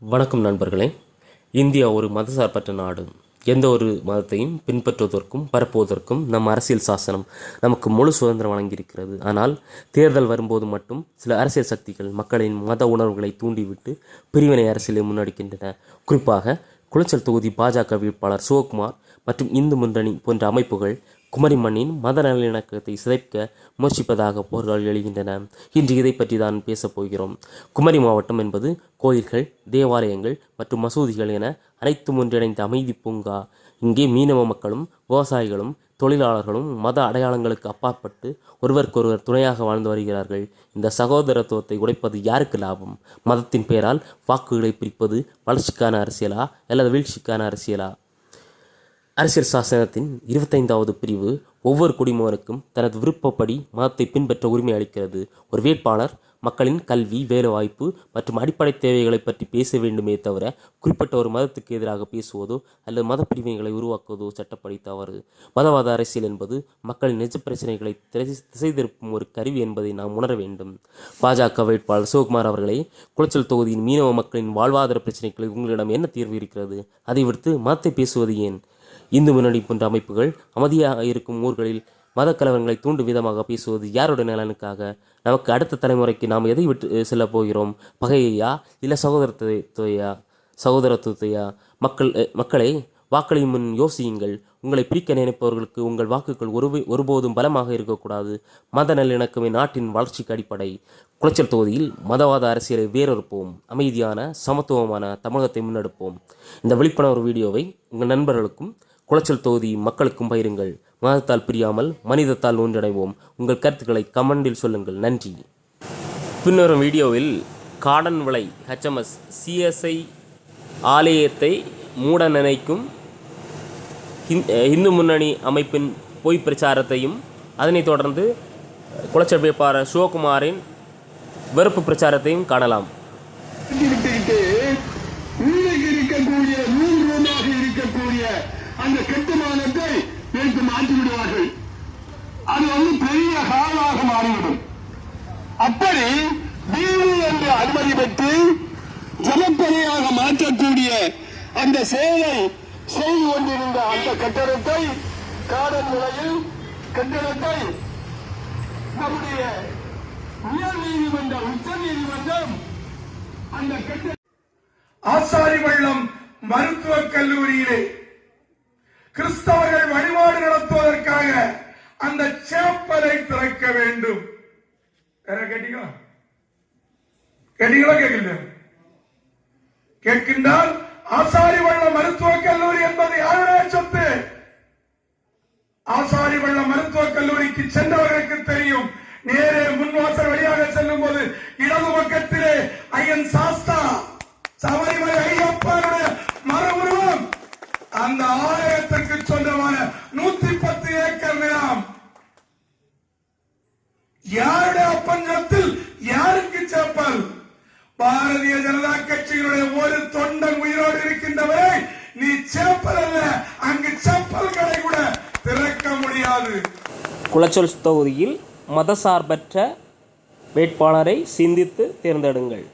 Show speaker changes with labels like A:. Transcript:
A: வணக்கம் நண்பர்களே. இந்தியா ஒரு மதசார்பற்ற நாடு. எந்த ஒரு மதத்தையும் பின்பற்றுவதற்கும் பரப்புவதற்கும் நம் அரசியல் சாசனம் நமக்கு முழு சுதந்திரம் வழங்கியிருக்கிறது. ஆனால் தேர்தல் வரும்போது மட்டும் சில அரசியல் சக்திகள் மக்களின் மத உணர்வுகளை தூண்டிவிட்டு பிரிவினை அரசியலை முன்னெடுக்கின்றன. குறிப்பாக குளச்சல் தொகுதி பாஜக வேட்பாளர் சிவகுமார் மற்றும் இந்து முன்னணி போன்ற அமைப்புகள் குமரி மண்ணின் மத நல்லிணக்கத்தை சிதைக்க முயற்சிப்பதாக போர்கள் எழுகின்றன. இன்று இதை பற்றி தான் பேசப் போகிறோம். குமரி மாவட்டம் என்பது கோயில்கள், தேவாலயங்கள் மற்றும் மசூதிகள் என அனைத்தும் ஒன்றிணைந்த அமைதி பூங்கா. இங்கே மீனவ மக்களும் விவசாயிகளும் தொழிலாளர்களும் மத அடையாளங்களுக்கு அப்பாற்பட்டு ஒருவருக்கொருவர் துணையாக வாழ்ந்து வருகிறார்கள். இந்த சகோதரத்துவத்தை உடைப்பது யாருக்கு லாபம்? மதத்தின் பெயரால் வாக்குகளை பிரிப்பது வளர்ச்சிக்கான அரசியலா அல்லது வீழ்ச்சிக்கான அரசியலா? அரசியல் சாசனத்தின் 25வது பிரிவு ஒவ்வொரு குடிமகனுக்கும் தனது விருப்பப்படி மதத்தை பின்பற்ற உரிமை அளிக்கிறது. ஒரு வேட்பாளர் மக்களின் கல்வி, வேலைவாய்ப்பு மற்றும் அடிப்படை தேவைகளை பற்றி பேச வேண்டுமே தவிர குறிப்பிட்ட ஒரு மதத்துக்கு எதிராக பேசுவதோ அல்லது மத பிரிவினைகளை உருவாக்குவதோ சட்டப்படி தவறு. மதவாத அரசியல் என்பது மக்களின் நிஜ பிரச்சனைகளை திசை திருப்பும் ஒரு கருவி என்பதை நாம் உணர வேண்டும். பாஜக வேட்பாளர் சிவகுமார் அவர்களே, குளச்சல் தொகுதியின் மீனவ மக்களின் வாழ்வாதார பிரச்சனைகளுக்கு உங்களிடம் என்ன தீர்வு இருக்கிறது? அதை விடுத்து மதத்தை பேசுவது ஏன்? இந்து முன்னணி போன்ற அமைப்புகள் அமைதியாக இருக்கும் ஊர்களில் மத கலவரங்களை தூண்டும் விதமாக பேசுவது யாருடைய நலனுக்காக? நமக்கு அடுத்த தலைமுறைக்கு நாம் எதை விட்டு செல்ல போகிறோம்? பகையையா இல்லை சகோதரத்துவத்தையா? மக்களை வாக்களியும் முன் யோசியுங்கள். உங்களை பிரிக்க நினைப்பவர்களுக்கு உங்கள் வாக்குகள் ஒருபோதும் பலமாக இருக்கக்கூடாது. மத நல்லிணக்கமே நாட்டின் வளர்ச்சிக்கு அடிப்படை. குளச்சல் தொகுதியில் மதவாத அரசியலை வேறொருப்போம். அமைதியான சமத்துவமான தமிழகத்தை முன்னெடுப்போம். இந்த விழிப்புணர்வு வீடியோவை உங்கள் நண்பர்களுக்கும் குளச்சல் தொகுதி மக்களுக்கும் பகிருங்கள். மதத்தால் பிரியாமல் மனிதத்தால் ஒன்றிணைவோம். உங்கள் கருத்துக்களை கமெண்டில் சொல்லுங்கள். நன்றி. பின்வரும் வீடியோவில் காடன் விளை HMS CSI ஆலயத்தை மூட நினைக்கும் இந்து முன்னணி அமைப்பின் பொய் பிரச்சாரத்தையும் அதனைத் தொடர்ந்து குளச்சல் வேட்பாளர் சிவகுமாரின் வெறுப்பு பிரச்சாரத்தையும் காணலாம்.
B: அந்த கட்டுமானத்தை எடுத்து மாற்றி விடுவார்கள். அது பெரிய ஹாலாக மாறிவிடும். அப்படி வீடு என்று அனுமதி பெற்று ஜனப்பணியாக மாற்றக்கூடிய அந்த சேவை செய்து கொண்டிருந்த அந்த கட்டடத்தை காடன் நிலையில் கட்டடத்தை நம்முடைய உயர் நீதிமன்றம், உச்ச நீதிமன்றம் அந்த கட்டட ஆசாரிவள்ளம் மருத்துவக் கல்லூரியிலே கிறிஸ்தவர்கள் வழிபாடு நடத்துவதற்காக அந்த சேப்பலை திறக்க வேண்டும். கேட்டீங்களா? கேட்கல? கேட்கின்றால் ஆசாரிவள்ளம் மருத்துவக் கல்லூரி என்பது யாருடைய சொத்து? ஆசாரிவள்ளம் மருத்துவக் கல்லூரிக்கு சென்றவர்களுக்கு தெரியும். நேரே முன்வாசல் வழியாக செல்லும் போது இடது பக்கத்திலே ஐயன் சாஸ்தா சபரிமலை ஐயப்பனுடைய மர உருவம், அந்த ஆலயத்திற்கு சொந்தமான 110 ஏக்கர் நிலம் யாருடைய அப்பஞ்சத்தில் யாருக்கு சேப்பல்? பாரதிய ஜனதா கட்சியினுடைய ஒரு தொண்டன் உயிரோடு இருக்கின்றவரை நீ சேப்பல் அல்ல, அங்கு செப்பல் கடை கூட திறக்க முடியாது.
A: குளச்சல் தொகுதியில் மதசார்பற்ற வேட்பாளரை சிந்தித்து தேர்ந்தெடுங்கள்.